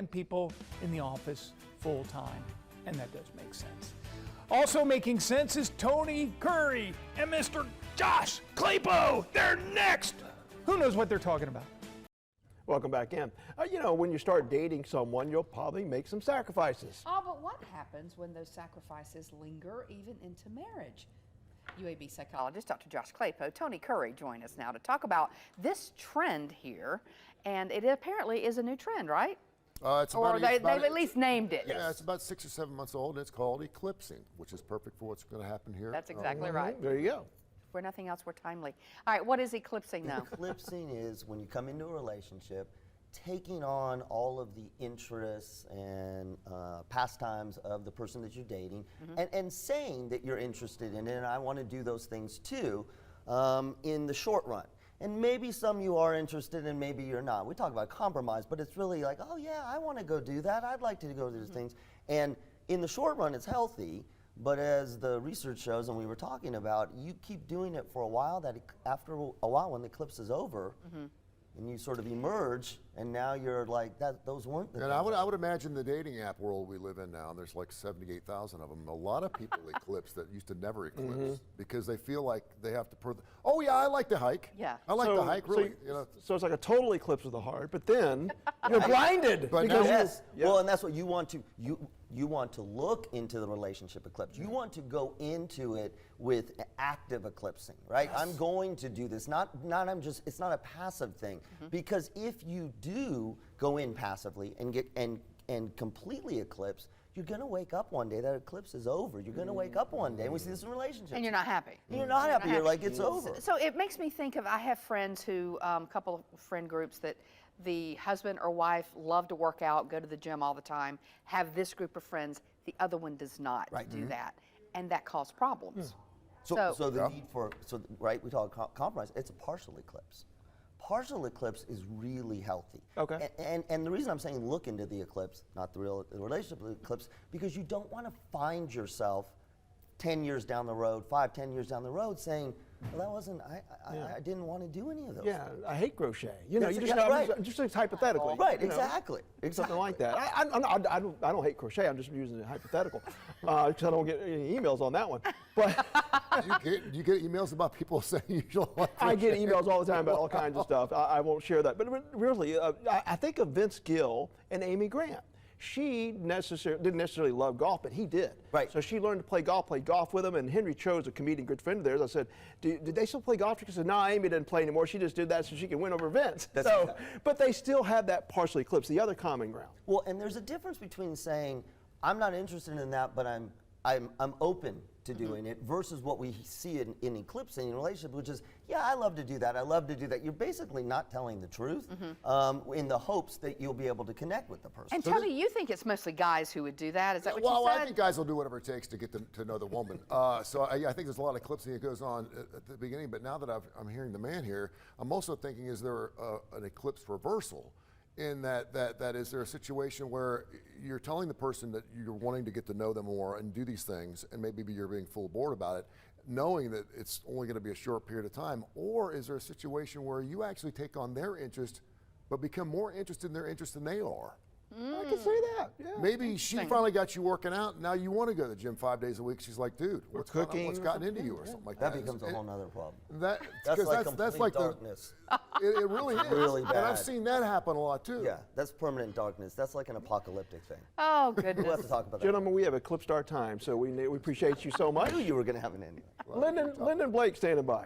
and people in the office full time. And that does make sense. Also making sense is Tony Kurre and Mr. Josh Klapow. They're next. Who knows what they're talking about? Welcome back in. You know, when you start dating someone, you'll probably make some sacrifices. Oh, but what happens when those sacrifices linger even into marriage? UAB psychologist Dr. Josh Klapow, Tony Kurre join us now to talk about this trend here, and it apparently is a new trend, right? They've at least named it. Yeah, it's about 6 or 7 months old, and it's called eclipsing, which is perfect for what's going to happen here. That's exactly right. There you go. For nothing else, we're timely. All right, what is eclipsing now? Eclipsing is when you come into a relationship, taking on all of the interests and pastimes of the person that you're dating, and saying that you're interested in it, and I want to do those things too, in the short run. And maybe some you are interested and maybe you're not. We talk about compromise, but it's really like, oh yeah, I want to go do that. I'd like to go do these things. And in the short run, it's healthy, but as the research shows, and we were talking about, you keep doing it for a while, that after a while when the eclipse is over, and you sort of emerge, and now you're like, those weren't the And I would imagine the dating app world we live in now, there's like 78,000 of them. A lot of people eclipse that used to never eclipse because they feel like they have to prove, oh yeah, I like to hike. Yeah. I like to hike, really. So it's like a total eclipse of the heart, but then you're blinded. But because yes. Well, and that's what you want to, you want to look into the relationship eclipse. You want to go into it with active eclipsing, right? Yes. I'm going to do this, it's not a passive thing. Because if you do go in passively and completely eclipse, you're going to wake up one day, that eclipse is over. You're going to wake up one day, and we see this in relationships. And you're not happy. You're not happy. You're like, it's over. So it makes me think of, I have friends who, a couple of friend groups that the husband or wife love to work out, go to the gym all the time, have this group of friends, the other one does not do that, and that causes problems. So the need for, right, we talk compromise, it's a partial eclipse. Partial eclipse is really healthy. Okay. And the reason I'm saying look into the eclipse, not the real relationship eclipse, because you don't want to find yourself 10 years down the road, 5, 10 years down the road saying, well, that wasn't, I didn't want to do any of those things. I hate crochet. You know, That's just hypothetically. Right, you know, exactly. Something like that. I don't hate crochet. I'm just using it hypothetical because I don't get any emails on that one. But do you get emails about people saying you don't like crochet? I get emails all the time about all kinds of stuff. I won't share that. But really, I think of Vince Gill and Amy Grant. She didn't necessarily love golf, but he did. Right. So she learned to play golf with him, and Henry Cho's a comedian good friend of theirs. I said, did they still play golf? She said, no, Amy didn't play anymore. She just did that so she could win over Vince. But they still have that partial eclipse, the other common ground. Well, and there's a difference between saying, I'm not interested in that, but I'm open to doing it, versus what we see in eclipsing in relationship, which is, yeah, I love to do that. I love to do that. You're basically not telling the truth in the hopes that you'll be able to connect with the person. And Tony, you think it's mostly guys who would do that? Is that what you said? Well, I think guys will do whatever it takes to get to know the woman. So I think there's a lot of eclipsing that goes on at the beginning, but now that I'm hearing the man here, I'm also thinking, is there an eclipse reversal? In that is there a situation where you're telling the person that you're wanting to get to know them more and do these things, and maybe you're being full board about it, knowing that it's only going to be a short period of time? Or is there a situation where you actually take on their interest but become more interested in their interest than they are? I can say that. Yeah. Maybe she finally got you working out. Now you want to go to the gym 5 days a week. She's like, dude, what's gotten into you, or something like that? That becomes a whole nother problem. That's like darkness. It really is. Really bad. And I've seen that happen a lot too. Yeah, that's permanent darkness. That's like an apocalyptic thing. Oh, goodness. We'll have to talk about that. Gentlemen, we have eclipsed our time, so we appreciate you so much. I knew you were going to have an ending. Lyndon Blake standing by.